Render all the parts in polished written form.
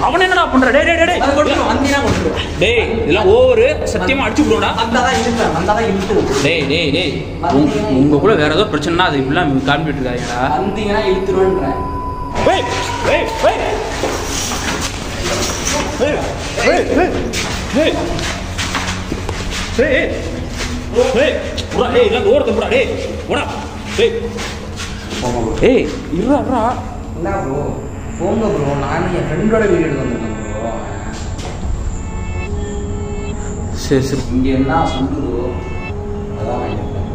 அவன் என்னடா பண்ற? டேய் டேய் டேய் வந்தீனா கொண்டு டேய் இதெல்லாம் ஓவர் சத்தியமா அடிச்சு விடுடா. வந்தாதான் இழுத்து. டேய் டேய் டேய் உங்க கூட வேற ஏதோ பிரச்சனைனா அது இப்படிலாம் காமிட்டு இருக்காங்கடா. வந்தீங்கன்னா இழுத்துருவேன்றேன். ஏய் ஏய் ஏய் ஏய் ஏய் ஏய் ஏய் ஏய் புறா ஏய் இல்ல ஓரத்து புறா டேய் ஓடா ஏய் ஏய் இருடா இருடா. என்ன ப்ரோ போங்க ப்ரோ. நான் என் ஃப்ரெண்டோட வீடியோ எடுத்து வந்திருக்கேன் ப்ரோ. சரி சரி இங்கே என்ன சொல்லுதோ அதான் வாங்கியிருக்கேன்.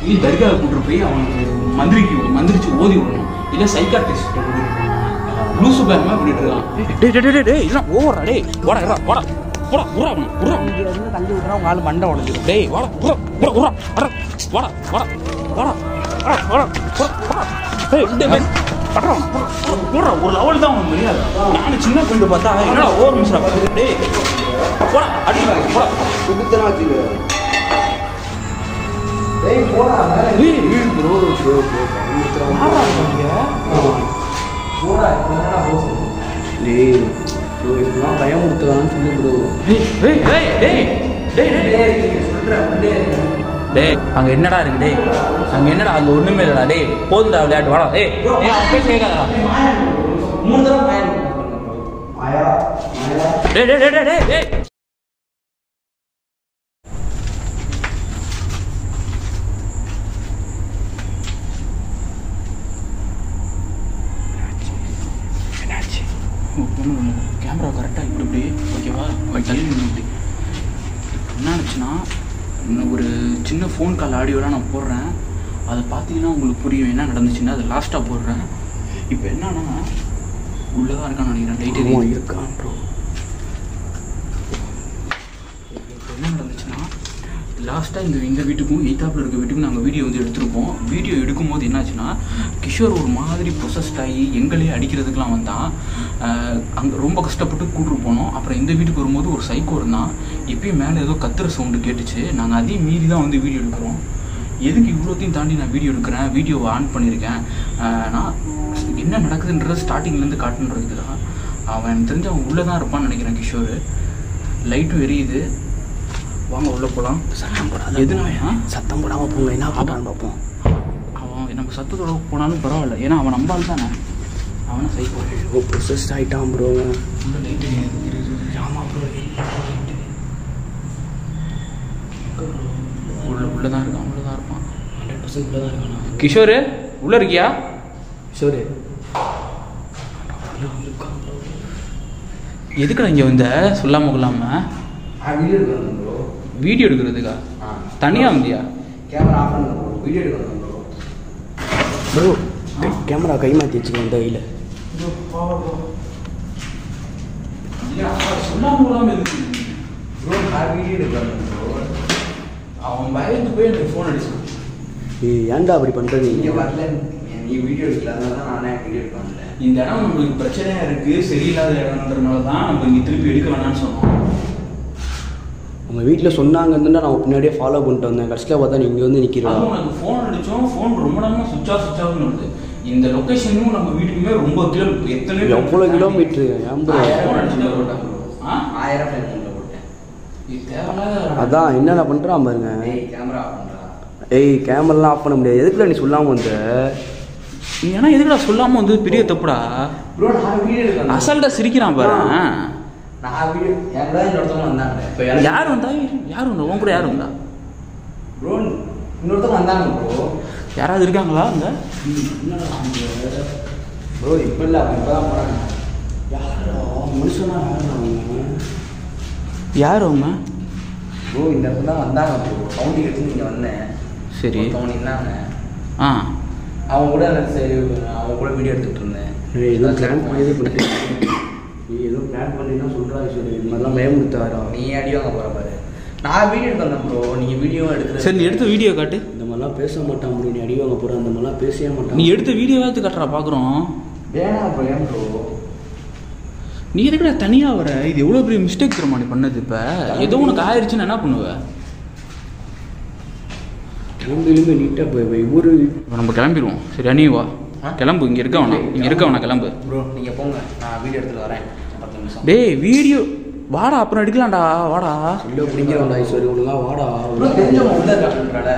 நீ தர்காவை கூட்டு போய் அவனுக்கு மந்திரிச்சு ஓதி விடணும். இல்லை சைக்காட்ரிஸ்ட் லூசு பேரமா பண்ணிட்டு இருக்கான். டேய் டேய் டேய் டேய் இதெல்லாம் ஓவரா டேய். வாடா இருடா வாடா போடா உரா உரா இங்கே இருந்து தள்ளி விட்றா உங்க ஆள் மண்டை உடஞ்சிடும். டேய் வாடா உரா உரா உரா வாடா வாடா வாடா வாடா வாடா வாடா ஏய் இந்த பே பட்றா போடா ஒரு லெவல் தான் அவனுக்கு மரியாதை. நான் சின்ன பொண்ணு பார்த்தா என்னடா ஓவர் மிஸ்ரா டேய் போடா அடி போடா குடுத்தனா வச்சுக்க. டேய் போடா ஏய் வீடு ப்ரோ ப்ரோ யாரா இருக்கீங்க? போடா என்னடா போஸ். டேய் ப்ரோ இதெல்லாம் பயமுறுத்துறான்னு சொல்லு ப்ரோ. ஏய் ஏய் டேய் டேய் டேய் சொல்றேன். டேய் அங்க என்னடா இருக்கு? டேய் அங்க என்னடா? அங்க ஒண்ணுமே இல்லடா. டேய் போதுடா விளையாட்டு வாடா. ஏய் ஏய் அவன் பேச கேட்காதடா. 3 தடவை மாயா மாயா. டேய் டேய் டேய் டேய் டேய் என்னாச்சு? கேமரா கரெக்டாக இப்படி ஓகேவா தள்ளி நின்று என்ன ஆச்சுன்னா ஒரு சின்ன ஃபோன் கால் ஆடியோலாம் நான் போடுறேன். அதை பார்த்தீங்கன்னா உங்களுக்கு புரியும் என்ன நடந்துச்சுன்னா. அதை லாஸ்ட்டாக போடுறேன். இப்போ என்னன்னா உள்ளே தான் இருக்கான்னு நினைக்கிறேன். லைட் இருக்கான் ப்ரோ. என்ன நடந்துச்சுன்னா லாஸ்ட்டாக இந்த வீட்டுக்கும் எய்த்தாப்பில் இருக்க வீட்டுக்கும் நாங்கள் வீடியோ வந்து எடுத்திருப்போம். வீடியோ எடுக்கும்போது என்னாச்சுன்னா கிஷோர் ஒரு மாதிரி ப்ரொசஸ்ட் ஆகி எங்களே அடிக்கிறதுக்கெலாம் வந்தான். அங்கே ரொம்ப கஷ்டப்பட்டு கூட்டிட்டு போனோம். அப்புறம் இந்த வீட்டுக்கு வரும்போது ஒரு சைக்கோ இருந்தான். இப்பயும் மேலே ஏதோ கத்துற சவுண்டு கேட்டுச்சு. நாங்கள் அதையும் மீறி தான் வந்து வீடியோ எடுக்கிறோம். எதுக்கு இவ்வளோத்தையும் தாண்டி நான் வீடியோ எடுக்கிறேன், வீடியோவை ஆன் பண்ணியிருக்கேன். நான் என்ன நடக்குதுன்றது ஸ்டார்டிங்லேருந்து காட்டுன்றதுக்கு தான். அவன் தெரிஞ்சு அவன் உள்ளே தான் இருப்பான்னு நினைக்கிறேன் கிஷோர். லைட்டும் எரியுது. வாங்க உள்ளே போகலாம். சத்தம் போடாத. எதுனா சத்தம் போடாமல் போங்க. என்ன பண்ணுறான்னு பார்ப்போம். அவன் நம்ம சத்தத்தோட போனாலும் பரவாயில்ல. ஏன்னா அவன் நம்பால் தானே. அவனை சைக்கோ ப்ரொசஸ்ட் ஆகிட்டான் ப்ரோ. லைட்டு ஆமாம் ப்ரோ. உள்ளே தான் இருக்கான். உள்ளே தான் இருப்பான். 100% உள்ளே தான் இருக்கானா? கிஷோரு உள்ளே இருக்கியா? ஷோரு எதுக்குடா இங்கே வந்த சொல்லாமல் கொள்ளாமல்? வீடியோ எடுக்கணும் ப்ரோ. வீடியோ எடுக்கிறதுக்கா? தனியாக வந்தியா? கேமரா ஆஃப் பண்ணு ப்ரோ. வீடியோ எடுக்கணும் ப்ரோ. ப்ரோ கேமரா கை மாற்றி வச்சுக்கோ இந்த கையில். சொல்லாமல் கொள்ளாமல் இருக்கு ப்ரோ. நான் வீடியோ எடுக்கணும் ப்ரோ. அவன் பயந்து போய் எனக்கு ஃபோன் அடிச்சான். ஏன்டா அப்படி பண்ணுறது? இங்கே வரல. நீ வீடியோ எடுக்கல, அதனால தான் நானே வீடியோ எடுக்க வரல. இந்த இடம் நம்மளுக்கு பிரச்சனையாக இருக்குது, சரியில்லாத இடம்ன்றதுனால தான் நம்ம இங்கே திருப்பி எடுக்க வேணாம்னு சொன்னோம். உங்கள் வீட்டில் சொன்னாங்கன்னு நான் பின்னாடியே ஃபாலோ பண்ணிட்டு வந்தேன். கடைசியில் பார்த்தா நீங்கள் வந்து நிற்கிறோம். உனக்கு ஃபோன் அடித்தோம். ஃபோன் ரொம்ப நேரமாக சுவிட்ச் ஆஃப்னு வருது. இந்த லொக்கேஷனும் நம்ம வீட்டுக்குமே ரொம்ப கிலோமீட்டர். எவ்வளோ கிலோமீட்ரு? ஃபோன் அடிச்சுட்டு போட்டேன். 1000 போட்டேன். இது தேவையில்லாத. அதான் என்னென்ன பண்ணுறான் பாருங்க. கேமரா ஆஃப் பண்ணுறா. ஏய் கேமராலாம் ஆஃப் பண்ண முடியாது. எதுக்குல நீ சொல்லாமல் வந்த? நீ ஏன்னா எதுக்குடா சொல்லாமல் வந்து பெரிய தப்புடா. ப்ரோ நான் வீடியோ எடுக்கிறேன். அசல்ட்டா சிரிக்கிறான் பாரு. நான் வீடியோ என் கூட இன்னொருத்தவங்க வந்தாங்க. இப்போ யார் வந்தா? யார் வந்தா? உன் கூட யார் வந்தா? ப்ரோ இன்னொருத்தவங்க வந்தாங்க ப்ரோ. யாராவது இருக்காங்களா அங்கே? ப்ரோ இப்போ இல்லை, அவன் இப்போ தான் போகிறாங்க. யாரோ முழுசுனா யார் அவங்க? ப்ரோ இந்த இடத்துல தான் வந்தாங்க ப்ரோ. கவுண்டி எடுத்து நீங்கள் வந்தேன். சரி அவங்க இருந்தாங்க. ஆ அவங்க கூட சரி அவங்க கூட வீடியோ எடுத்துகிட்டு இருந்தேன். ஏதோ பிளான் பண்ணி நீ ஏதோ பிளான் பண்ணி தான் சொல்கிறா. சரி இது மாதிரிலாம் பயமுறுத்தாரா? நீ அடி வாங்க போகிற பாரு. நான் வீடியோ எடுத்து வந்தேன் ப்ரோ. நீங்கள் வீடியோவும் எடுத்து. சரி நீ எடுத்த வீடியோ காட்டு. இந்த மாதிரிலாம் பேச மாட்டான் ப்ரோ. நீ அடி வாங்க போகிற அந்த மாதிரிலாம் பேசவே மாட்டான். நீ எடுத்த வீடியோவை எடுத்து காட்டுறா பார்க்குறோம். வேணாம் ப்ரோ. ஏன் ப்ரோ நீ எதுக்குடா தனியாக வர? இது எவ்வளோ பெரிய மிஸ்டேக் தெரியுமா நீ பண்ணது? இப்போ ஏதோ உனக்கு ஆயிடுச்சுன்னு என்ன பண்ணுவேன்? கிளம்பிலுமே நீட்டாக போய் ஒரு நம்ம கிளம்பிடுவோம். சரி நீ வா கிளம்பு. இங்கே இருக்க வேணாம். கிளம்பு ப்ரோ. நீங்கள் போங்க, நான் வீடியோ எடுத்துகிட்டு வரேன். 10 நிமிஷம். டேய் வீடியோ வாடா அப்புறம் எடுக்கலாம்டா வாடா. உள்ள பிடிக்கிறோம்டா ஈஸ்வரி ஒழுங்கா வாடா. தெரிஞ்சவங்க உள்ள இருக்காங்கடா.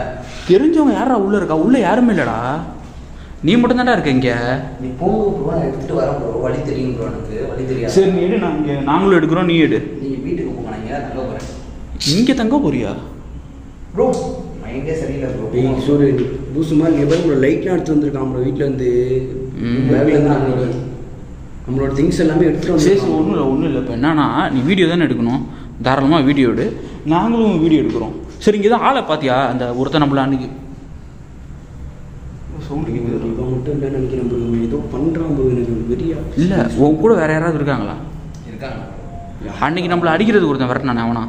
தெரிஞ்சவங்க யாரா உள்ள இருக்கா? உள்ள யாருமே இல்லடா, நீ மட்டும் தான்டா இருக்க இங்க. நீ போங்க ப்ரோ, நான் எடுத்துட்டு வரேன் ப்ரோ. வழி தெரியும் ப்ரோ, எனக்கு வழி தெரியாது. சரி நீ எடு, நான் இங்க நாங்களும் எடுக்கிறோம், நீ எடு. நீங்க வீட்டுக்கு போங்க, நான் இங்க தங்க போறேன். இங்க தங்க போறியா ப்ரோ? மைண்டே சரியில்லை ப்ரோ. ஏய் கிஷோர், லூசு மாதிரி நீ பாரு ப்ரோ, லைட்லாம் எடுத்து வந்திருக்கான் ப்ரோ வீட்டில் இருந்து. பேக்ல இருந்து நம்மளோட திங்ஸ் எல்லாமே எடுத்துட்டு சரி வந்து. ஒன்றும் இல்லை. இப்போ என்னன்னா நீ வீடியோ தானே எடுக்கணும், தாராளமாக வீடியோ எடு, நாங்களும் வீடியோ எடுக்கிறோம். சரி இங்கே தான் ஆளை பார்த்தியா? அந்த ஒருத்தன் நம்மள அன்னைக்கு இவன் மட்டும் இல்லை நினைக்கிறேன் ப்ரோ, ஏதோ பண்ணுறான் ப்ரோ, எனக்கு வெறியா. இல்லை உன் கூட வேற யாராவது இருக்காங்களா? இருக்காங்க. அன்னைக்கு நம்மளை அடிக்கிறதுக்கு ஒருத்தன் வரட்டானே அவனா?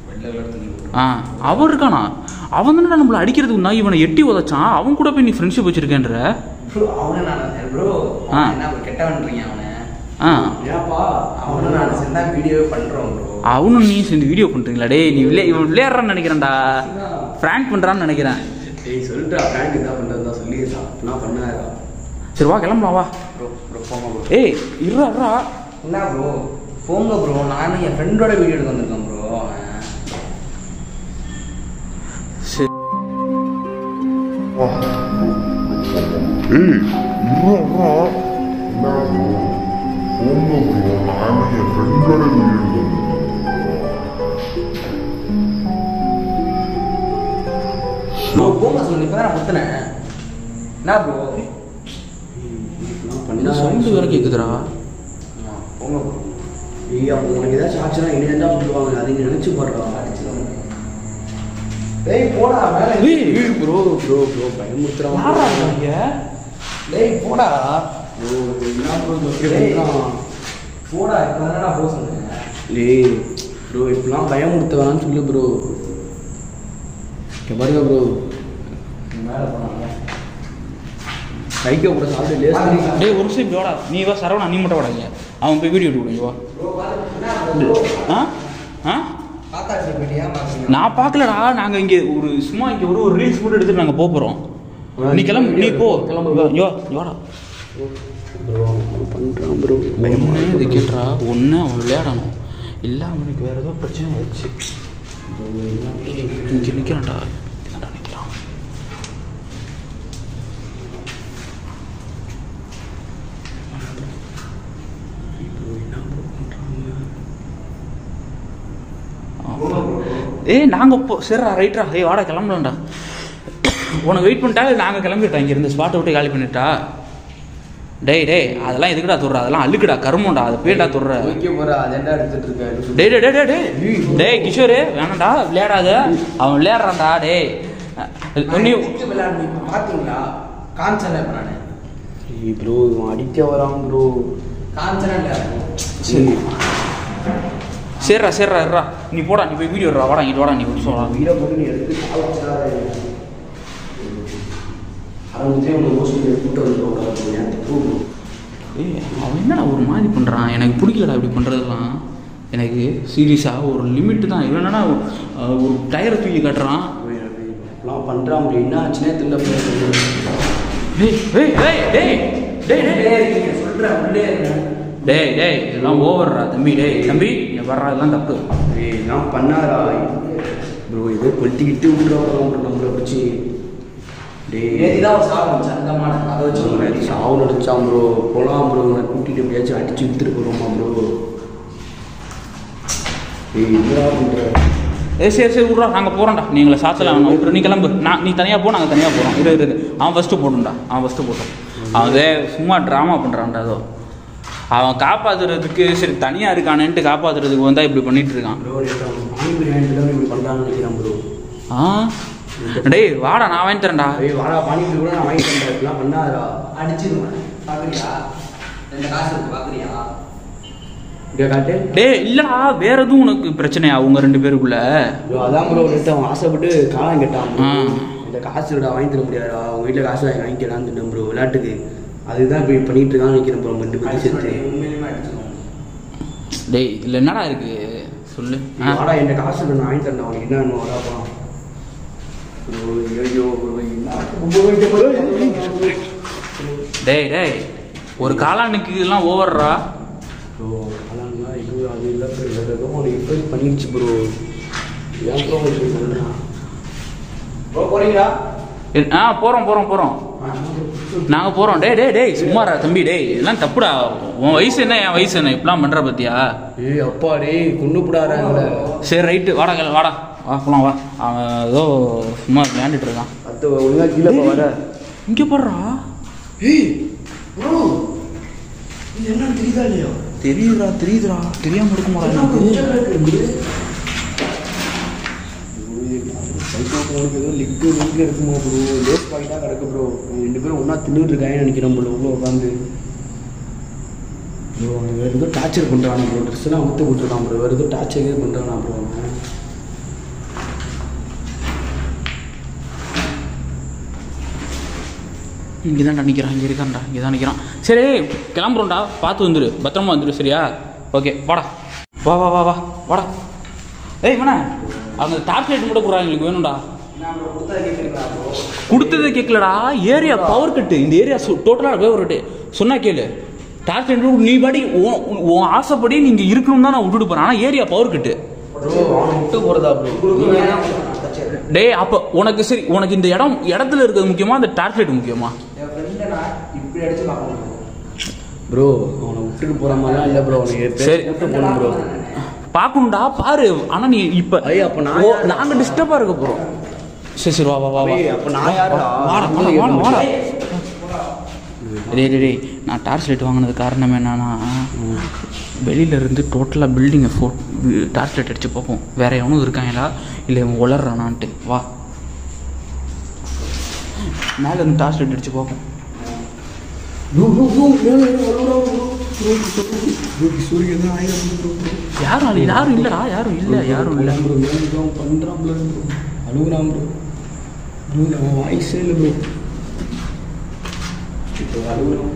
வெள்ளை கலர் அவன் இருக்கானா? அவன் தானே நம்மளை அடிக்கிறதுக்கு நான் இவனை எட்டி உதச்சான். அவன் கூட போய் நீ ஃப்ரெண்ட்ஷிப் வச்சிருக்கேன்ற ப்ரோ. அவனை நான் ப்ரோ என்ன கெட்டவன்றீங்க அவனை? ஏப்பா அவனும் நான் சேர்ந்தா வீடியோவே பண்ணுறோம் ப்ரோ. அவனும் நீ சேர்ந்து வீடியோ பண்ணுறீங்களா? டேய் நீ இவன் விளையாடுறான்னு நினைக்கிறேன்டா, ஃப்ராங்க் பண்ணுறான்னு நினைக்கிறேன். ஏய் சொல்லிட்டா ஃப்ராங்க் என்ன பண்ணுறதா சொல்லிடுறா, அப்படிலாம் பண்ணாதா. சரி வா கிளம்பலாம் வா. ப்ரோ போங்க ப்ரோ. ஏய் இருறா. என்ன ப்ரோ போங்க ப்ரோ, நானும் என் ஃப்ரெண்டோட வீடியோ எடுக்க வந்திருக்கேன் ப்ரோ. சரி ப்ரோ போங்க சொல்லி இப்போ நான் குத்துனேன். என்ன ப்ரோ என்ன சவுண்டு வேற கேட்குதுடா. போங்க ப்ரோ. ஏய் அப்போ உனக்கு ஏதாச்சும் ஆச்சுன்னா என்ன சொல்லுவாங்க, அதை நினைச்சு போடுறான். டேய் போடா மேலே. ஏய் ப்ரோ ப்ரோ ப்ரோ பயமுறுத்துறான். யாரா இருக்காங்க? டேய் போடா. ப்ரோ என்ன ப்ரோ டேய். சொல்றான்? போடா இப்போ தானே போக சொன்னேன். டேய் ப்ரோ இப்படிலாம் பயமுறுத்த வேணாம்னு சொல்லு ப்ரோ. இங்கே பாருங்க ப்ரோ, மேலே போனாங்க. கைக்க கூட சாப்பிட்டு லேஸ் டேய் ஒரு நிமிஷம் இப்படி வாடா. நீ வா சரவணா, நீ மட்டும் வாடாங்க. அவன் போய் வீடியோ எடுக்க வா. ப்ரோ என்ன ஆ ஆ பார்த்தாச்சு போயிட்டியா? பார்த்துங்க. நான் பார்க்கலடா. நாங்கள் இங்கே ஒரு சும்மா இங்கே ஒரு ரீல்ஸ் மட்டும் எடுத்துட்டு நாங்கள் போகிறோம். நீ கிளம்பு, நீ போ. யோ வாடா. ப்ரோ பண்ணுறான் ப்ரோ. பயமே இது கேட்டுறா. ஒன்று அவன் விளையாடணும், இல்லை அவனுக்கு வேறு ஏதோ பிரச்சனை ஆயிடுச்சு. இங்கே நிற்கிறான்டா, என்னடா நிற்கிறான்? ஏய் நாங்கள் போ. சரிடா ரைட்ரா. ஏய் வாடா கிளம்பலாம்டா. உனக்கு வெயிட் பண்ணிட்டா நாங்கள் கிளம்பிட்டோம் இங்கேருந்து, ஸ்பாட்டை விட்டு காலி பண்ணிட்டா. டேய் அதெல்லாம் எதுக்குடா தொடுற? அதெல்லாம் அழுக்குடா, கருமண்டா, அதை பேண்டா தொடுற. ஓகே போகிறா அதெண்டா எடுத்துட்டு இருக்காரு. டேய் கிஷோரு வேணாண்டா, விளையாடாத. அவன் விளையாடுறான்டா. டேய் நீ விளையாடு. இப்போ பார்த்தீங்களா காஞ்சனா? இப்போ நான் ஏய் ப்ரோ இவன் அடிக்க வரான் ப்ரோ. காஞ்சனா சரி சரிடா இருடா. நீ போடா, நீ போய் வீடியோ வாடா. இங்கிட்டு வாடா, நீ சொல்லலாம். வீட போட்டு நீ எடுத்து கால் வச்சுடாத. அவனுக்கே ஒன்று மோஸ்ட்லி கூட்டம் வந்து ஏய் அவன் என்னடா ஒரு மாதிரி பண்ணுறான்? எனக்கு பிடிக்கலடா இப்படி பண்ணுறதுலாம். எனக்கு சீரியஸாக ஒரு லிமிட்டு தான். இவன் என்னன்னா ஒரு டயரை தூக்கி கட்டுறான். இப்பெல்லாம் பண்ணுறான் ப்ரோ, என்ன ஆச்சுன்னே தெரியல ப்ரோ. சொல்கிறேன் உள்ளே இருக்கேன். டேய் இதெல்லாம் ஓவர்ரா தம்பி. தம்பி நீ வர்றா, இதெல்லாம் தப்பு. ஏய் இதெல்லாம் பண்ணாரா ப்ரோ, ஏதோ கொளுத்திக்கிட்டு விட்றோம் நம்மளை வச்சு. நேற்று தான் ஒரு சாப்பிடும் சந்தமான அதை வச்சு சாவு நடிச்சான் ப்ரோ. போகலாம் ப்ரோ, நான் கூட்டிகிட்டு எப்படியாச்சும் அடிச்சு வித்துட்டு போகிறோமா ப்ரோ. ஏய் என்னடா பண்ணுற? சரி விட்றா, நாங்கள் போகிறோம்டா. நீங்களை சாத்தலாம் விட்ரு, நீ கிளம்பு. நீ தனியாக போ, நாங்கள் தனியாக போகிறோம். இரு அவன் ஃபஸ்ட்டு போட்டும்டா. அவன் சும்மா ட்ராமா பண்ணுறான்டா. அதோ அவன் காப்பாற்றுறதுக்கு சரி தனியாக இருக்கானேன்ட்டு காப்பாற்றுறதுக்கு வந்தால் இப்படி பண்ணிட்டு இருக்கான் ப்ரோ. பானி பிரியாணி இப்படி பண்ணுறான்னு நினைக்கிறேன் ப்ரோ. டேய் வாடா, நான் வாங்கி தரேன்டா. ஏய் வாடா, பானிபூரி கூட நான் வாங்கி தரேன். இப்படிலாம் பண்ணாதா? அடிச்சிருவேன். பார்க்குறியா? ரெண்டு காசு இருக்கு பார்க்குறியா? இங்கே காட்டு. டேய் இல்லடா, வேற எதுவும் உனக்கு பிரச்சனையா உங்க ரெண்டு பேருக்குள்ள? அதான் ப்ரோ, நேற்று அவன் ஆசைப்பட்டு காலம் கேட்டான். இந்த காசு விட வாங்கி தர முடியாதா? அவங்க வீட்டில் காசு வாங்கிக்கலான்னு திட்டம் ப்ரோ, விளையாட்டுக்கு. அதுதான் இப்போ பண்ணிட்டு இருக்கான்னு நினைக்கிறேன் ப்ரோ. ரெண்டு பேரும் சேர்த்து உண்மையிலுமே அடிச்சிருவோம். டேய் இதில் என்னடா இருக்கு சொல்லு. வாடா, என் காசு நான் வாங்கி தரேன். அவனுக்கு என்ன வேணும் வாடாப்பா. டேய் ஒரு காலானுக்கு இதெல்லாம் ஓவர்ரா. ப்ரோ காலாங்களா இது அது இல்லை ப்ரோ வேறு ஏதோ ஒரு இன்ஃபெக்ட் பண்ணிடுச்சு ப்ரோ ஏன் ப்ரோ பண்ணுறான் ப்ரோ போகிறீங்களா போகிறோம் நாங்கள் போகிறோம். டேய் சும்மாரா தம்பி. எல்லாம் தப்புடா. உன் வயசு என்ன என் வயசு என்ன இப்படிலாம் பண்ணுற பத்தியா? அப்பா கொண்டு போடாறாங்கள. சரி ரைட்டு வாடா வா போலாம் வா. அவன் ஏதோ சும்மா விளையாண்டுட்டு இருக்கான். அது ஒழுங்காக கீழே வர இங்கே போடுறா. ப்ரோ இது என்னன்னு தெரியுதா இல்லையா? தெரியுதுடா தெரியாமல் இருக்க மாட்டேங்குது. உனக்கு ஏதோ லிக்கு இருக்குமா ப்ரோ? லோஸ் பாயிண்டாக கிடக்கு ப்ரோ. 2 பேரும் ஒன்றா தின்னுட்டு இருக்காங்கன்னு நினைக்கிறேன் ப்ரோ. உள்ள உட்காந்து ப்ரோ வேறு ஏதோ டார்ச்சர் பண்ணுறான் ப்ரோ. ட்ரெஸ்லாம் ஊற்ற விட்டுருக்கான் ப்ரோ. வேறு ஏதோ டார்ச்சரே பண்ணுறானா ப்ரோ. இங்கே தான் நிற்கிறான். இங்கே தான் நிற்கிறான். சரி கிளம்புறோம்டா. பார்த்து வந்துடு, பத்திரமா வந்துடு சரியா? ஓகே வாடா வாடா. இவனா அவங்க டாப் லைட் கூட போடுறாங்க. எங்களுக்கு வேணும்டா. கொடுத்ததை கேட்கலடா. Area power cut. இந்த ஏரியா டோட்டலாக பவர் கட்டு. சொன்னா கேளு. டாப் லைட் நீ பாடி உன் ஆசைப்படி நீங்கள் இருக்கணும் தான் நான் விட்டுட்டு போகிறேன். ஆனால் ஏரியா பவர் கட்டு. விட்டு போகிறதா ப்ரோ? அப்போ உனக்கு சரி, உனக்கு இந்த இடத்துல இருக்கிறது முக்கியமா இந்த டாப் லைட் முக்கியமா? இப்படி அடிச்சு ப்ரோ அவனை விட்டுட்டு போகிற மாதிரிலாம் இல்லை ப்ரோ. அவனுக்கு சரி விட்டு போகணும் ப்ரோ. பார்க்கணும்டா பாரு. ஆனால் நீ இப்போ அப்போ நாங்கள் டிஸ்டர்பாக இருக்க போகிறோம். சரி வா அப்போ நான் யாரா? வாடா. டேய் நான் டார்ச் லைட் வாங்கினது காரணம் என்னன்னா, வெளியிலேருந்து டோட்டலாக பில்டிங்கை டார்ச் லைட் அடித்து பார்ப்போம். வேற எவனும் இருக்காங்களா இல்லை இவன் உளர்றானான்ட்டு. வா மேலே இருந்து டார்ச் லைட் அடித்து பார்ப்போம். யாரும் இல்லைடா. யாரும் இல்லை. பண்ணுறான் ப்ரோ. அழுகுறான் ப்ரோ. அவன் வாய்ஸே இல்லை ப்ரோ. இப்போ அழுகுறான்.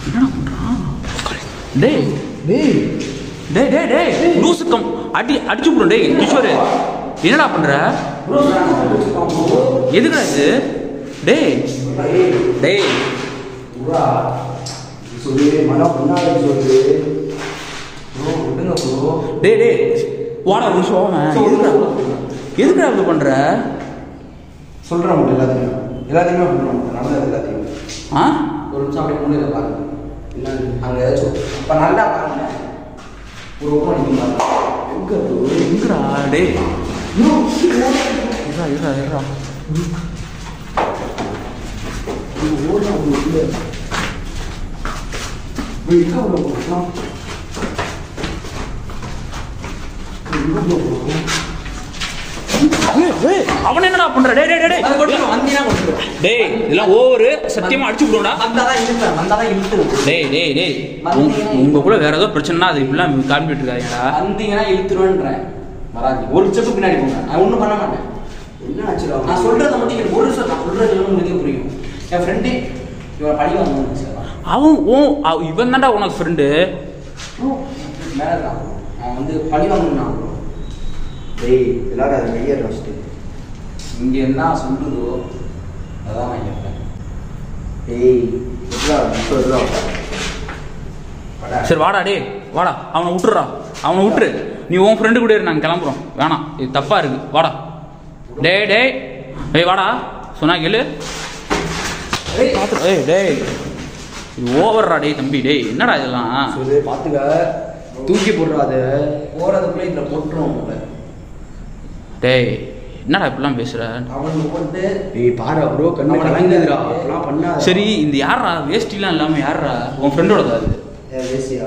என்னடா பண்றான்? டேய் லூசுக்கம் அடிச்சு போடும். டேய் கிஷோர் என்னடா பண்ற? எதுக்குடா இது? டேய் வாடா ஒரு நிமிஷம். எதுக்குடா இப்படி பண்ற? சொல்கிறேன் எல்லாத்தையுமே பண்ணுறோம். நடந்தது எல்லாத்தையும் ஒரு நிமிஷம் அப்படியே முன்னில் பாருங்க. என்ன அங்கே ஏதாச்சும் இப்போ நல்லா பாருங்க. ஒரு ஓப்பன் எங்கடா? டேய் இருடா அவன் என்னடா பண்ற? டேய் இதெல்லாம் ஓவரு. சத்தியமா அடிச்சு விடுடா. டேய் உங்க கூட வேற ஏதோ பிரச்சனைனா அது இப்படிலாம் காமிட்டு இருக்காங்கடா. வந்தீங்கன்னா இழுத்துருவேன்றேன். வராது. ஒரு ஸ்டெப்பு பின்னாடி போங்க. நான் ஒன்றும் பண்ண மாட்டேன். என்ன ஆச்சு? நான் சொல்றதை மட்டும் ஒரு நிமிஷம். நான் சொல்றது உங்களுக்கு புரியும். என் ஃப்ரெண்டு இவன் பழி வாங்க அவன் இவன் தான்டா உனக்கு ஃப்ரெண்டு. மேலே இருக்கான். அவன் வந்து பழி வாங்கணும். டேய் எல்லாரும் அதை வெளியேற வச்சுட்டு இங்கே என்ன சொல்லுதோ அதான் நான் கேட்பேன். டேய் சரி வாடா. வாடா. அவனை விட்டுரு. நீ உன் ஃப்ரெண்டு கூட நாங்கள் கிளம்புறோம். வேணாம் இது தப்பா இருக்கு. வாடா. டேய் வாடா. சொன்னா கேளு. டேய் இது ஓவர்ரா. தம்பி என்னடா இதெல்லாம்? பார்த்துக்க. தூக்கி போடுறாத. போகிறதுக்குள்ளே இதில் போட்டுருவோம் உங்களை. டேய் என்னடா இப்படிலாம் பேசுற? அவனுக்கு போட்டு பாரு ப்ரோ கண்ணு கலங்குதுடா. அப்படிலாம் பண்ணா சரி. இந்த யாரா வேஸ்டிலாம் இல்லாமல் யாரா? உன் ஃப்ரெண்டோடதா அது? வேஸ்டியா?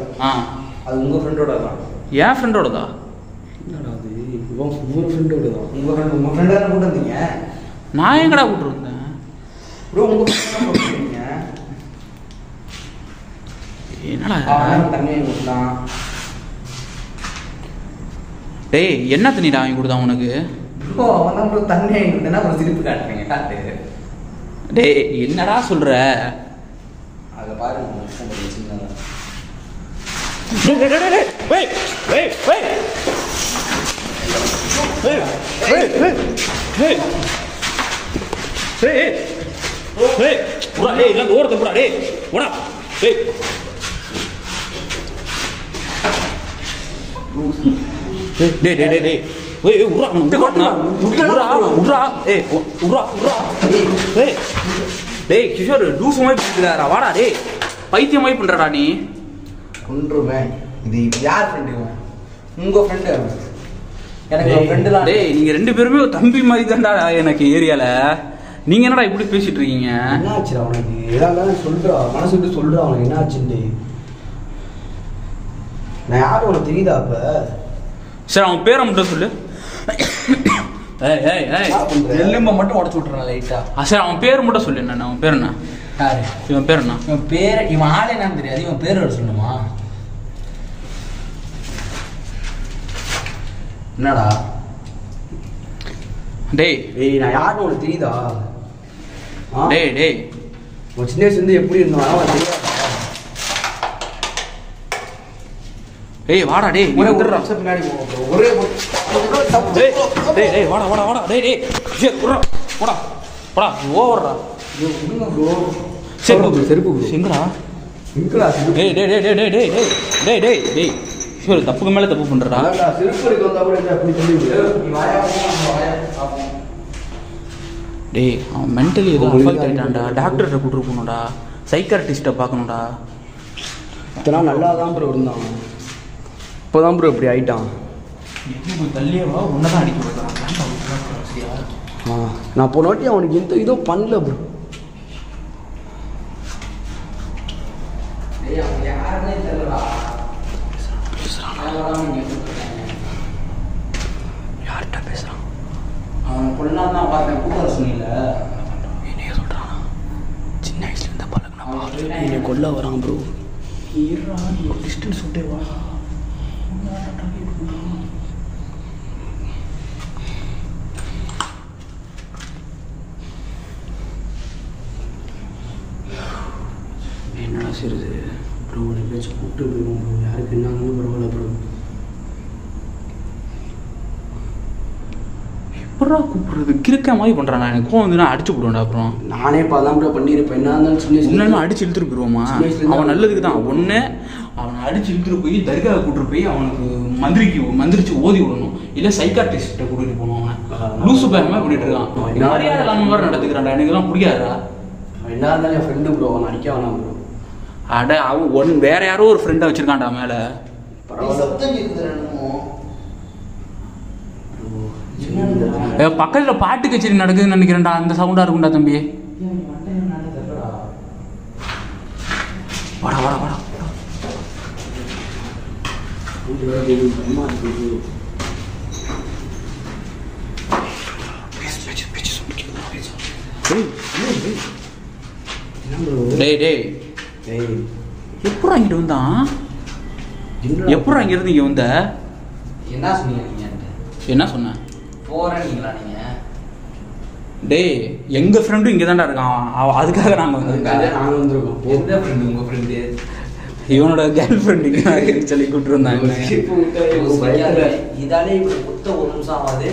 அது உங்கள் ஃப்ரெண்டோட தான். என் ஃப்ரெண்டோடதா? என்னடா அது? உங்கள் ஃப்ரெண்டோட தான். உங்கள் ஃப்ரெண்டாக தான் கூட்டு வந்தீங்க. நான் எங்கடா கூப்பிட்டுருந்தேன் ப்ரோ? உங்கள் ஃப்ரெண்டாக கூட்டு வந்தீங்க. என்னடா தண்ணி கொடுத்தான். டேய் என்ன தண்ணிடா வாங்கி கொடுத்தான் உனக்கு? ப்ரோ அவன் தான் ப்ரோ தண்ணி வாங்கி கொடுத்தேன்னா அப்புறம் சிரிப்பு காட்டுறீங்க. காட்டு. டேய் என்னடா சொல்ற? அதை பாருங்க. சின்னதாக கிஷோர் லூசு மாதிரி பேசுறாரா? வாடா டேய், பைத்தியமாய் பண்றடா நீ. கொன்றுவேன். இது யார் ஃப்ரெண்டு? உங்க ஃப்ரெண்டு. எனக்கு ஃப்ரெண்டுலாம். டேய் நீங்க ரெண்டு பேருமே தம்பி மாதிரி தான்டா எனக்கு ஏரியால. நீங்க என்னடா இப்படி பேசிட்டு இருக்கீங்க? என்ன ஆச்சுடா உனக்கு? ஏதாவது சொல்றா, மனசு விட்டு சொல்றா உனக்கு என்ன ஆச்சுன்னு. நான் யாரும் உனக்கு தெரியுதா? அப்ப சரி அவன் பேரை மட்டும் சொல்லு. எலும்ப மட்டும் உடச்சு விட்டுறேன் லைட்டா. சரி அவன் பேர் மட்டும் சொல்லு. என்ன அவன் பேர் என்ன? யாரு இவன் பேர் என்ன? இவன் பேர், இவன் ஆளே என்னன்னு தெரியாது. இவன் பேர் வர சொல்லணுமா? என்னடா டேய் ஏய் நான் யாருன்னு உனக்கு தெரியுதா? டேய் டேய் உன் சின்ன வயசுல இருந்து எப்படி இருந்தோம் அவன் தெரியாதா? டேய் வாடா டேய், நீ ஒரே வந்துடுறா. பின்னாடி போ. ஒரே டேய் டேய் டேய் வாடா வாடா வாடா. டேய் டேய் சரி போடா போடா போடா. ஓவர்டா. சரி செருப்பு bro. எங்கடா? இங்கடா செருப்பு. டேய் டேய் டேய் டேய் டேய் டேய் டேய் டேய் டேய் சரி தப்புக்கு மேல தப்பு பண்றடா. அடடா செருப்பு எடுக்க வந்தா கூட என்ன அப்படி சொல்லுவீங்க? நீ வாயா போ. டேய் அவன் மென்டலி ஏதோ அஃபெக்ட் ஆயிட்டான்டா. டாக்டர்கிட்ட கூட்டிட்டு போகணும்டா, சைக்காட்ரிஸ்ட்டை பார்க்கணும்டா. இத்தனை நல்லா தான் ப்ரோ இருந்தான், இப்போதான் ப்ரோ இப்படி ஆயிட்டான். தள்ளியே வா, ஒன்னதான் அடிக்க வைக்கிறான். நான் போன வாட்டி அவனுக்கு எந்த இதுவும் பண்ணல ப்ரோ. யார்கிட்ட பேசுறான்? அவன் கொள்ளலாம் தான் பார்த்தேன். கூட சொன்னீங்க என்னைய சொல்றான். சின்ன வயசுல இருந்த பழகினா என்னை கொல்ல வரான் ப்ரோ. டிஸ்டன்ஸ் விட்டே வா. என்னடா சிறுது ப்ரோ, உன்னை பேச்சு கூப்பிட்டு போயிடும் ப்ரோ. யாருக்கு என்னாலும் பரவாயில்ல ப்ரோ. எப்படா கூப்பிடுறது? கிறுக்க மாதிரி பண்றான். எனக்கு கோவம் வந்து நான் அடிச்சு விடுவேன்டா. அப்புறம் நானே இப்போ அதான் ப்ரோ பண்ணியிருப்பேன். என்ன இருந்தாலும் சின்ன இன்னும் அடிச்சு இழுத்துட்டு போயிருவோமா? அவன் நல்லதுக்கு தான். ஒன்று அவனை அடிச்சு இழுத்துட்டு போய் தர்காவை கூட்டிட்டு போய் அவனுக்கு மந்திரிச்சு ஓதி விடணும், இல்லை சைக்காட்ரிஸ்ட்டை கூட்டிட்டு போகணும். அவன் லூசு பயமா பண்ணிட்டு இருக்கான். மரியாதை இல்லாம மாதிரி நடந்துக்கிறான்டா. எனக்கு எல்லாம் பிடிக்காதா? என்ன இருந்தாலும் என் ஃப்ரெண்டு ப்ரோ, அவன் அடிக்க வேணாம் ப்ரோ. அட அவன் வேற யாரோ ஒரு ஃப்ரெண்டை வச்சிருக்கான்டா மேல. பக்கத்துல பாட்டு கச்சேரி நடக்குதுன்னு நினைக்கிறேன்டா. அந்த சவுண்டா இருக்கும்டா தம்பி. வாடா வாடா வாடா. டேய் டேய் எப்படா இங்கிட்டு வந்தான்? எப்படா இங்க இருந்து இங்க வந்த? என்ன சொன்னீங்க நீங்க? என்ன சொன்ன? போறீங்களா நீங்க? டேய் எங்க ஃப்ரெண்டும் இங்க தான்டா இருக்கான். அதுக்காக நாங்க நாங்கள் வந்திருக்கோம். எந்த ஃப்ரெண்டு? உங்க ஃப்ரெண்டு? இவனோட கேர்ள் ஃப்ரெண்டு சொல்லி கூப்பிட்டு இருந்தாங்க. இதாலே இப்படி புத்த ஒரு நிமிஷம் ஆகாது.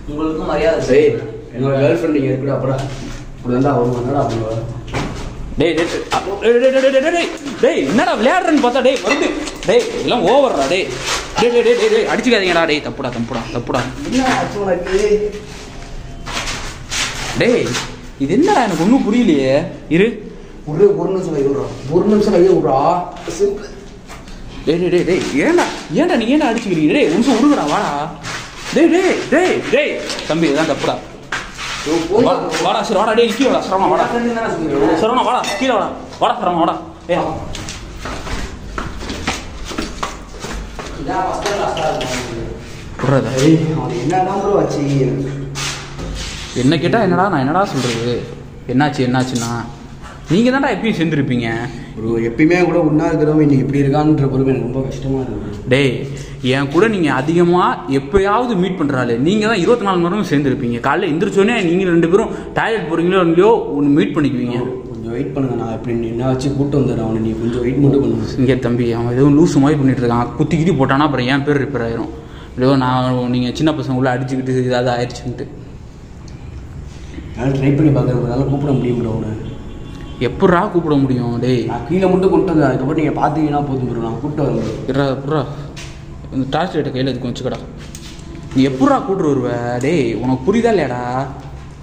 உங்களுக்கும் மரியாதை. சரி, என்னோட கேர்ள் ஃப்ரெண்ட் இங்கே இருக்கா. அப்புறம் இப்படி வந்தா ஒரு மணி அப்படி டேய் டேய் என்னடா விளையாடுறேன்னு பார்த்தா டேய் வந்து டேய் எல்லாம் ஓவர்டா. டேய் டேய் டேய் டேய் டேய் அடிச்சுக்காதீங்கடா. டேய் தப்புடா தப்புடா தப்புடா. என்ன ஆச்சு உனக்கு? டேய் இது என்னடா எனக்கு ஒன்றும் புரியலையே. இரு ஒரு நிமிஷம் கை விடுறா. ஒரு நிமிஷம் கையை விடுறா. டேய் டேய் டேய் டேய் ஏன்டா நீ ஏன்டா அடிச்சுக்கிறீங்க? டேய் ஒரு நிமிஷம் விடுங்கடா. வாடா டேய் டேய் டேய் டேய் தம்பி இதான் தப்புடா. வாடா சரி வாடா. டேய் கீழே வாடா. சரவணா வாடா. சரவணா வாடா கீழே வாடா. வாடா சரவணா வாடா. ஏ புடுறதா? அவனுக்கு என்னதான் ப்ரோ ஆச்சு? என்ன கேட்டால் என்னடா நான் என்னடா சொல்கிறது? என்னாச்சுன்னா நீங்கள் தான்டா எப்பயும் சேர்ந்துருப்பீங்க. ப்ரோ எப்பயுமே கூட ஒன்றா இருக்கிறவங்க இன்னைக்கு இப்படி இருக்கான்ற பொறுமை எனக்கு ரொம்ப கஷ்டமாக இருக்குது. டேய் என் கூட நீங்கள் அதிகமாக எப்போயாவது மீட் பண்ணுறாள். நீங்கள் தான் 24 மணி நேரமும் சேர்ந்துருப்பீங்க. காலையில் எந்திரிச்சோன்னே நீங்கள் ரெண்டு பேரும் டாய்லெட் போகிறீங்களோ இல்லையோ ஒன்று மீட் பண்ணிக்குவீங்க. கொஞ்சம் கொஞ்சம் வெயிட் பண்ணுங்க, நான் இப்படி என்ன வச்சு கூப்பிட்டு வந்துடுறேன் அவனை, நீ கொஞ்சம் வெயிட் மட்டும் பண்ணுங்க. இங்கே தம்பி அவன் எதுவும் லூஸு மாதிரி பண்ணிட்டு இருக்கான், குத்திக்கிட்டு போட்டானா அப்புறம் என் பேர் ரிப்பேர் ஆயிரும். இல்லையோ நான் நீங்கள் சின்ன பசங்க உள்ள அடிச்சுக்கிட்டு ஏதாவது ஆயிடுச்சுன்ட்டு நான் ட்ரை பண்ணி பார்க்குறதுனால கூப்பிட முடியும் ப்ரோ. அவனை எப்பட்றா கூப்பிட முடியும்? டேய் நான் கீழே மட்டும் கொண்டு வந்தேன், அதுக்கப்புறம் நீங்கள் பார்த்தீங்கன்னா போதும் ப்ரோ, நான் கூப்பிட்டு வரேன். எப்பட்றா இந்த டார்ச் லைட்டை கையில் இதுக்கு வச்சுக்கடா. நீ எப்பட்றா கூப்பிட்டு வருவ? டேய் உனக்கு புரியுதா இல்லையாடா?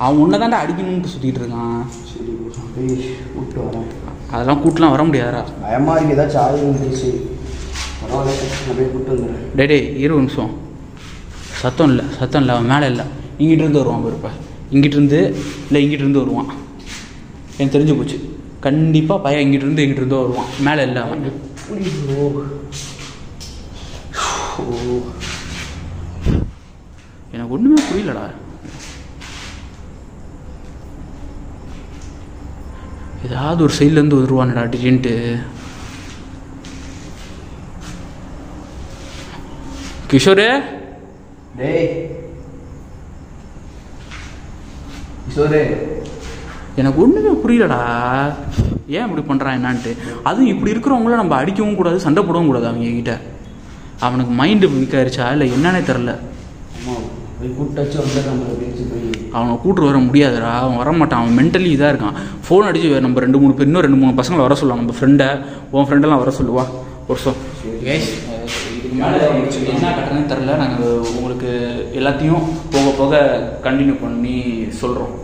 அவன் உன்னை தாண்டா அடிக்கணும்னு சுற்றிட்டு இருக்கான். சரி போய் கூப்பிட்டு வரேன். அதெல்லாம் கூட்டலாம் வர முடியாதா? பயமாக இருக்குது, ஏதாச்சும் ஆகுது. சரி பரவாயில்ல, நான் போய் கூப்பிட்டு வந்துடுறேன். டே 20 நிமிஷம். சத்தம் இல்லை அவன் மேலே இல்லை, இங்கிட்டிருந்து வருவான் இருப்ப. இங்கிட்டிருந்து இல்லை இங்கிட்டிருந்து வருவான், எனக்கு தெரிஞ்சு போச்சு. கண்டிப்பாக பையன் இங்கிட்டிருந்தோ வருவான், மேலே இல்லை அவன். எனக்கு ஒன்றுமே புரியலடா. ஏதாவது ஒரு சைட்லேருந்து வருவான்டா டிஜின்ட்டு. கிஷோரு டேய் கிஷோரு, எனக்கு ஒன்றுமே புரியலடா, ஏன் இப்படி பண்ணுறான் என்னான்ட்டு. அதுவும் இப்படி இருக்கிறவங்கள நம்ம அடிக்கவும் கூடாது, சண்டை போடவும் கூடாது அவங்க கிட்ட. அவனுக்கு மைண்டு வீக் ஆயிடுச்சா இல்லை என்னன்னே தெரில. ஆமாம் போய் கூப்பிட்டாச்சும் வந்துடுறான் அப்படின்னு போய் அவனை கூப்பிட்டு வர முடியாதுடா, அவன் வரமாட்டான். அவன் மென்டலி இதாக இருக்கான். ஃபோன் அடிச்சு நம்ம 2-3 பேர், இன்னும் 2-3 பசங்களை வர சொல்லுவான். நம்ம ஃப்ரெண்டை, உன் ஃப்ரெண்டெல்லாம் வர சொல்லுவா ஒரு சொல். இதுக்கு மேலே என்ன கட்டுறதுன்னு தெரில. நாங்கள் உங்களுக்கு எல்லாத்தையும் போக போக கண்டினியூ பண்ணி சொல்கிறோம்.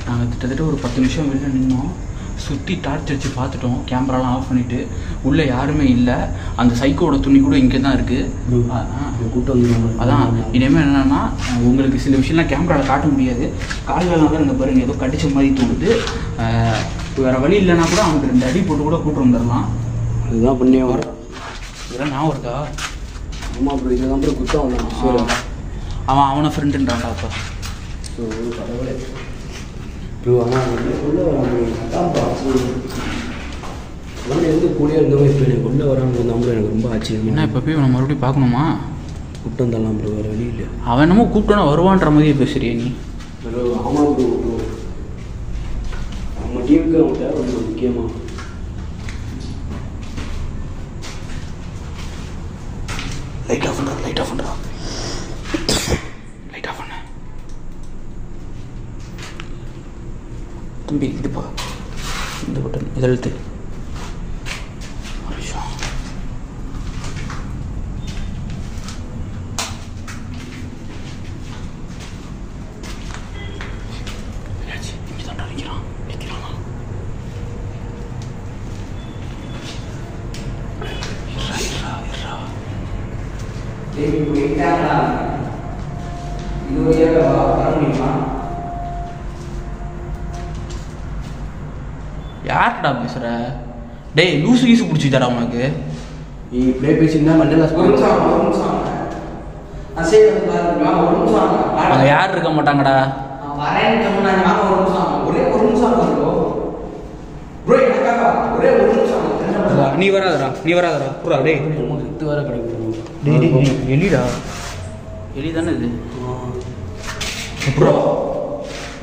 நாங்கள் கிட்டத்தட்ட ஒரு 10 நிமிஷம் வெளில நின்னோம், சுற்றி டார்ச் அடித்து பார்த்துட்டோம், கேமராலாம் ஆஃப் பண்ணிவிட்டு. உள்ளே யாருமே இல்லை, அந்த சைக்கோட துணி கூட இங்கே தான் இருக்குது. கூப்பிட்டு வந்துடுவாங்க. அதான் இனிமேல் என்னென்னா உங்களுக்கு சில விஷயம்லாம் கேமராவில் காட்ட முடியாது. கால்கள்லாம் தான் இங்கே பாருங்க ஏதோ கடிச்ச மாதிரி தோணுது. வேறு வழி இல்லைன்னா கூட அவனுக்கு 2 அடி போட்டு கூட கூப்பிட்டு வந்துடலாம். அதுதான் பண்ணியே வர. இதெல்லாம் ஞாபகம் இருக்கா? ஆமாம் ப்ரோ, இதுதான் ப்ரோ குத்தா வந்தான். சரி அவனை ஃப்ரெண்டுன்றான்டா அப்போ. ஸோ கடவுளே ப்ரோ, ஆனால் கொள்ள வரான் ப்ரோ. அதான்ப்பா அவன் எந்த கூடயே இருந்தவங்க இப்போ எனக்கு கொள்ள வரான்னு வந்தான் ப்ரோ. எனக்கு ரொம்ப ஆச்சரியம். என்ன இப்போ போய் நம்ம மறுபடியும் பார்க்கணுமா? கூப்பிட்டு வந்துடலாம் ப்ரோ, வேறு வழி இல்லை. அவன் என்னமோ கூப்பிட்டோன்னா வருவான்ற மாதிரியே பேசுறியா நீ? ப்ரோ ஆமாம் ப்ரோ, நம்ம டீமுக்கு அவன் தேவை ரொம்ப முக்கியமாக. லைட் ஆஃப் பண்ணுறா, லைட் ஆஃப் பண்ண தம்பி. இதுப்பா இந்த பட்டன் இதை எழுத்து. ஒரு நிமிஷம். இங்கே தான் நிற்கிறான். யார்டா பேசுற? டேய் லூசு கீசு பிடிச்சிட்டாடா உனக்கு? நீ இப்படியே பேசியிருந்தா மண்டல அங்கே யார் இருக்க மாட்டாங்கடா. நீ வராதடா புறா. டேய் இது வர கிடைக்கும். எலிடா, எலி தானே இது.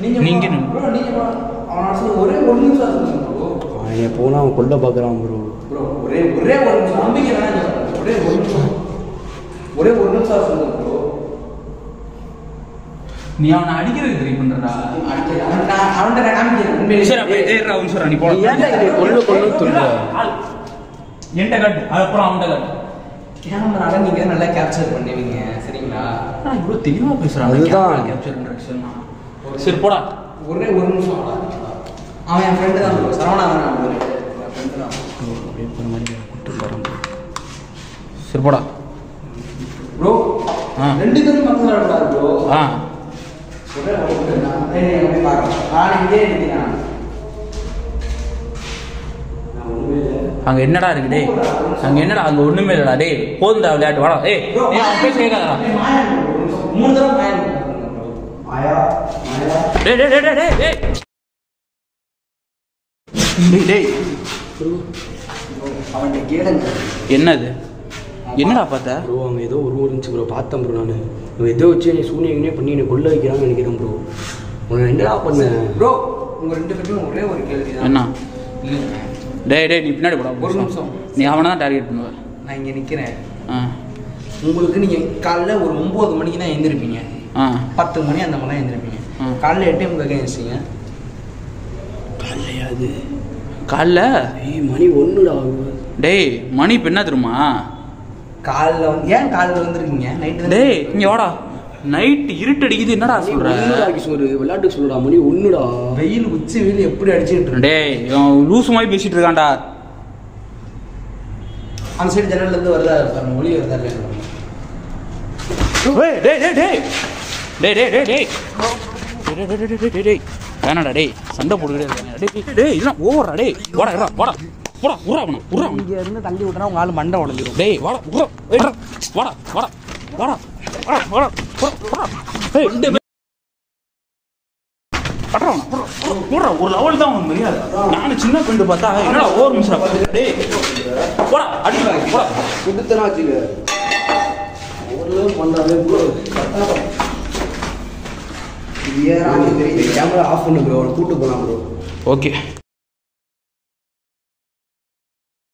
நீங்கள் ஒரே ஒரு நிமிஷம் அவன் போனால் அவன் கொல்ல பார்க்குறான் ப்ரோ. ஒரே ஒரு நிமிஷம் நம்பிக்கை வேணாம். ஒரே ஒரு நிமிஷம் சொல்லுங்க ப்ரோ. நீ அவனை அடிக்கிறதுக்கு ட்ரை பண்ணுறா. அவன்கிட்ட காமிக்கிறேன். சரி அப்போ ஏறா அவன் சொல்கிறான். நீ போல கொல்ல சொல்லுற என்கிட்ட காட்டு, அதுக்கப்புறம் அவன்கிட்ட காட்டு. கேமரால நீங்க நல்லா கேப்சர் பண்ணுவீங்க சரிங்களா? இவ்வளோ தெளிவாக பேசுகிறான். அதுதான் கேப்சர் சரி போடா. ஒரே ஒரு நிமிஷம். அவன் என் ஃப்ரெண்டு தான் ப்ரோ, சரவணா தான் ப்ரோ. என் ஃப்ரெண்டு தான். அப்படியே மாதிரி கூப்பிட்டு வரேன் ப்ரோ. சரி போடா ப்ரோ. 2 பேரும் பக்கத்தில் இருக்காரு ப்ரோ. ஒரே ஒரு நான் பார்க்குறேன். நான் இங்கே இருக்கிறேன். அங்கே என்னடா இருக்கு? டே அங்கே என்னடா? அங்கே ஒன்றுமே இல்லைடா. டே போதுண்டா விளையாட்டு, வாடா. ஏய் அவன் பேச கேட்காதடா. 3 தடவை மாயா. டேய் டேய் டேய் டேய் டேய் டேய் டேய் அவன்கிட்ட கேளுங்க. என்னது? என்னடா பார்த்த ப்ரோ? அவன் ஏதோ ஒரு இருந்துச்சு ப்ரோ, பார்த்தேன் ப்ரோ. நான் ஏதோ வச்சு என்னை சூனியங்கனே பண்ணி என்னை கொல்ல வைக்கிறான்னு நினைக்கிறேன் ப்ரோ. என்னடா பண்ண ப்ரோ உங்கள் 2 பேருக்கும் ஒரே ஒரு கேள்வி தான். என்ன? இல்லைங்க டேய் நீ பின்னாடி போடா. ஒரு நிமிஷம். நீ அவனை தான் டார்கெட் பண்ணுவ. நான் இங்கே நிற்கிறேன். ஆ உங்களுக்கு நீங்கள் காலைல ஒரு 9 மணிக்கு தான் எழுந்திருப்பீங்க. 10 மணி அந்த மாதிரி தான் எழுந்திருப்பீங்க. காலைல 8:30 எழுந்திரிச்சிங்க. காலையா அது காலைல மணி 1டா. டேய் மணி இப்போ என்ன தெரியுமா? காலைல வந்து ஏன் காலைல வந்துருக்கீங்க? நைட்டு டேய் இங்கே வாடா. நைட்டு இருட்டடிக்குது, என்னடா சொல்ற? கிஷோர் விளையாட்டுக்கு சொல்லுடா, மணி 1டா. வெயில் உச்சி வெயில் எப்படி அடிச்சுட்டு இருக்கு? டேய் இவன் லூசு மாதிரி பேசிட்டு இருக்கான்டா. அந்த சைடு ஜன்னல்ல இருந்து வருதா பாருங்க, ஒளி வருதா இல்லையா? டேய் டேய் டேய் டேய் டேய் டேய் டேய் டேய் டேய் டேய் டேய் வேணாடா டேய், சண்டை போட்டுக்கிட்டே டேய் டேய் இதெல்லாம் ஓவரா. டேய் வாடா வாடா வாடா போடா உர்றா அவனை உர்றா. இங்க இருந்து தள்ளி விட்டா உங்க ஆளு மண்டை உடைஞ்சிரும். டேய் வாடா உர்றா. வாடா வாடா வாடா வாடா வாடா வாடா. ஏய் இந்த பட்றா போடா. ஒரு லெவல் தான் உனக்கு மரியாதை. நானும் சின்ன ஃப்ரெண்டு பார்த்தா என்னடா ஓவர் மிஸ்ரா. டேய் போடா அடிடா போடா. குடுத்தனா வச்சுக்க ஒரு பண்றாவே ப்ரோ. கேமரா ஆஃப் பண்ணு ப்ரோ, கூட்டு போலாம் ப்ரோ. ஓகே